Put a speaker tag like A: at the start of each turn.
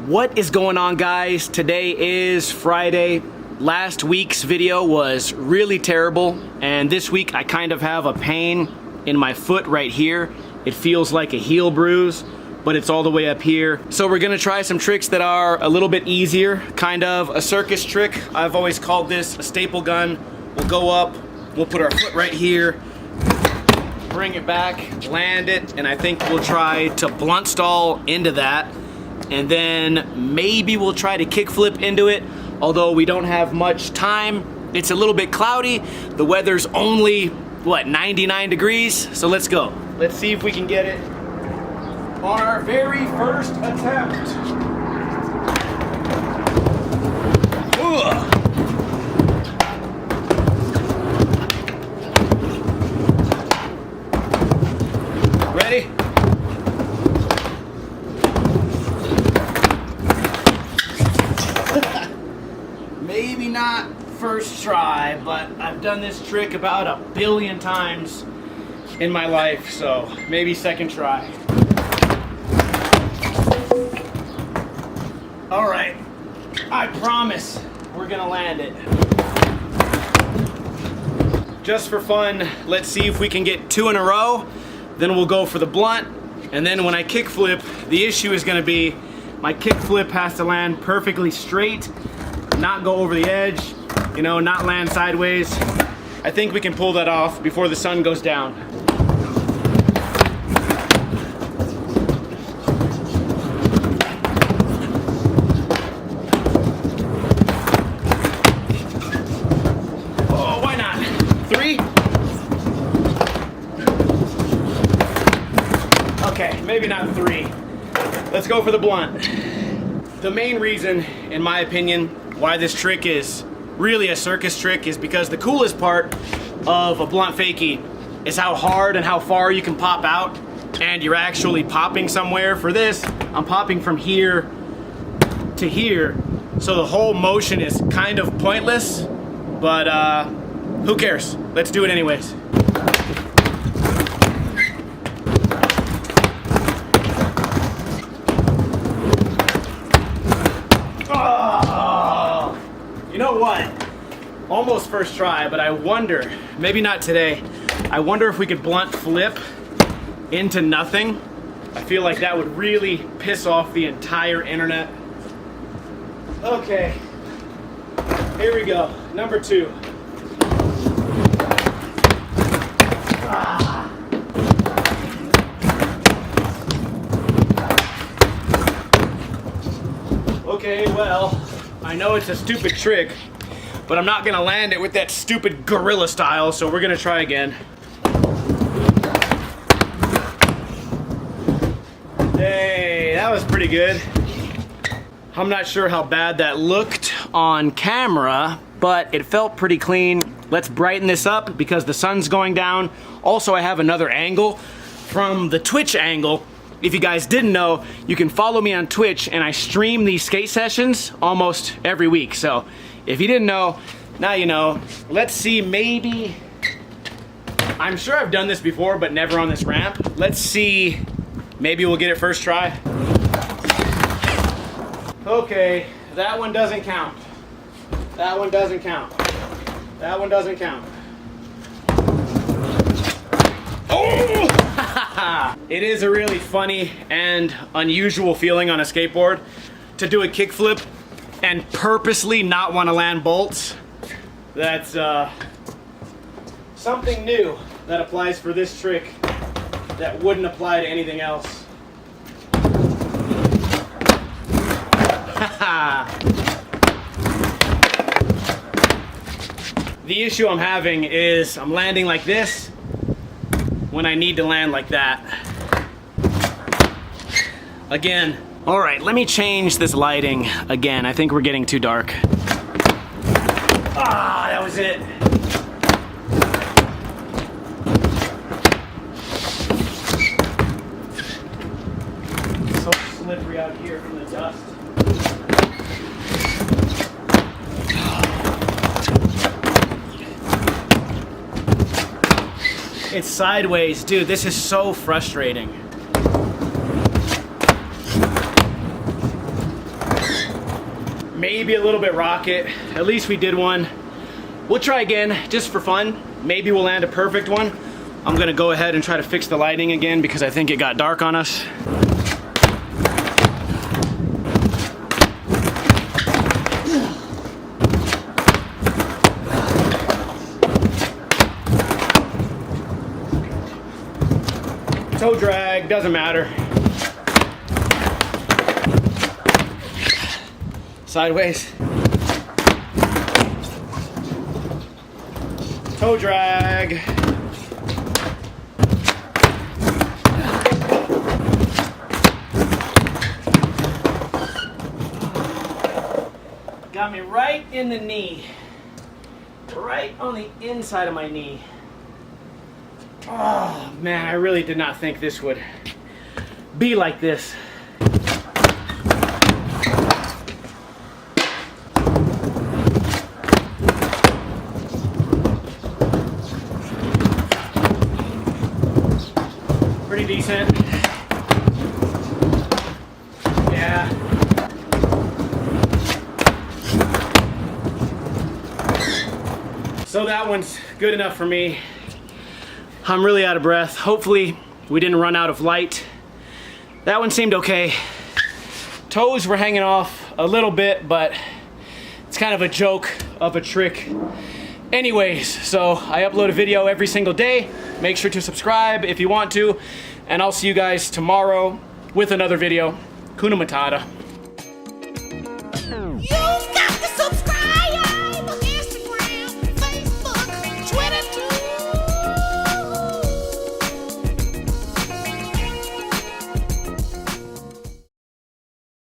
A: What is going on, guys? Today is Friday. Last week's video was really terrible, and this week I kind of have a pain in my foot right here. It feels like a heel bruise, but it's all the way up here. So we're gonna try some tricks that are a little bit easier, kind of a circus trick. I've always called this a staple gun. We'll go up, we'll put our foot right here, bring it back, land it, and I think we'll try to blunt stall into that. And then maybe we'll try to kickflip into it, although we don't have much time. It's a little bit cloudy. The weather's only, what, 99 degrees? So let's go. Let's see if we can get it on our very first attempt. Ugh. Ready? Maybe not first try, but I've done this trick about 1 billion times in my life, so maybe second try. All right, I promise we're gonna land it. Just for fun, let's see if we can get 2 in a row, then we'll go for the blunt, and then when I kickflip, the issue is gonna be my kickflip has to land perfectly straight, not go over the edge, you know, not land sideways. I think we can pull that off before the sun goes down. Oh, why not? 3? Okay, maybe not 3. Let's go for the blunt. The main reason, in my opinion, why this trick is really a circus trick is because the coolest part of a blunt fakie is how hard and how far you can pop out, and you're actually popping somewhere. For this, I'm popping from here to here, so the whole motion is kind of pointless, but who cares? Let's do it anyways. You know what? Almost first try, but I wonder, maybe not today, I wonder if we could blunt flip into nothing. I feel like that would really piss off the entire internet. Okay, here we go, number 2. Okay, well, I know it's a stupid trick, but I'm not gonna land it with that stupid gorilla style, so we're gonna try again. Hey, that was pretty good. I'm not sure how bad that looked on camera, but it felt pretty clean. Let's brighten this up because the sun's going down. Also, I have another angle from the Twitch angle. If you guys didn't know, you can follow me on Twitch, and I stream these skate sessions almost every week. So if you didn't know, now you know. Let's see, maybe, I'm sure I've done this before, but never on this ramp. Let's see, maybe we'll get it first try. Okay, that one doesn't count. That one doesn't count. That one doesn't count. Oh! It is a really funny and unusual feeling on a skateboard to do a kickflip and purposely not want to land bolts. That's something new that applies for this trick that wouldn't apply to anything else. The issue I'm having is I'm landing like this when I need to land like that. Again. All right, let me change this lighting again. I think we're getting too dark. Ah, that was it. It's so slippery out here from the dust. It's sideways. Dude, this is so frustrating. maybe a little bit rocket. At least we did one. We'll try again just for fun. Maybe we'll land a perfect one. I'm gonna go ahead and try to fix the lighting again because I think it got dark on us. Toe drag, doesn't matter. Sideways. Toe drag. Got me right in the knee. Right on the inside of my knee. Oh man, I really did not think this would be like this. Pretty decent. Yeah. So that one's good enough for me. I'm really out of breath. Hopefully we didn't run out of light. That one seemed okay. Toes were hanging off a little bit, but it's kind of a joke of a trick. Anyways, so I upload a video every single day. Make sure to subscribe if you want to, and I'll see you guys tomorrow with another video. Kuna Matata.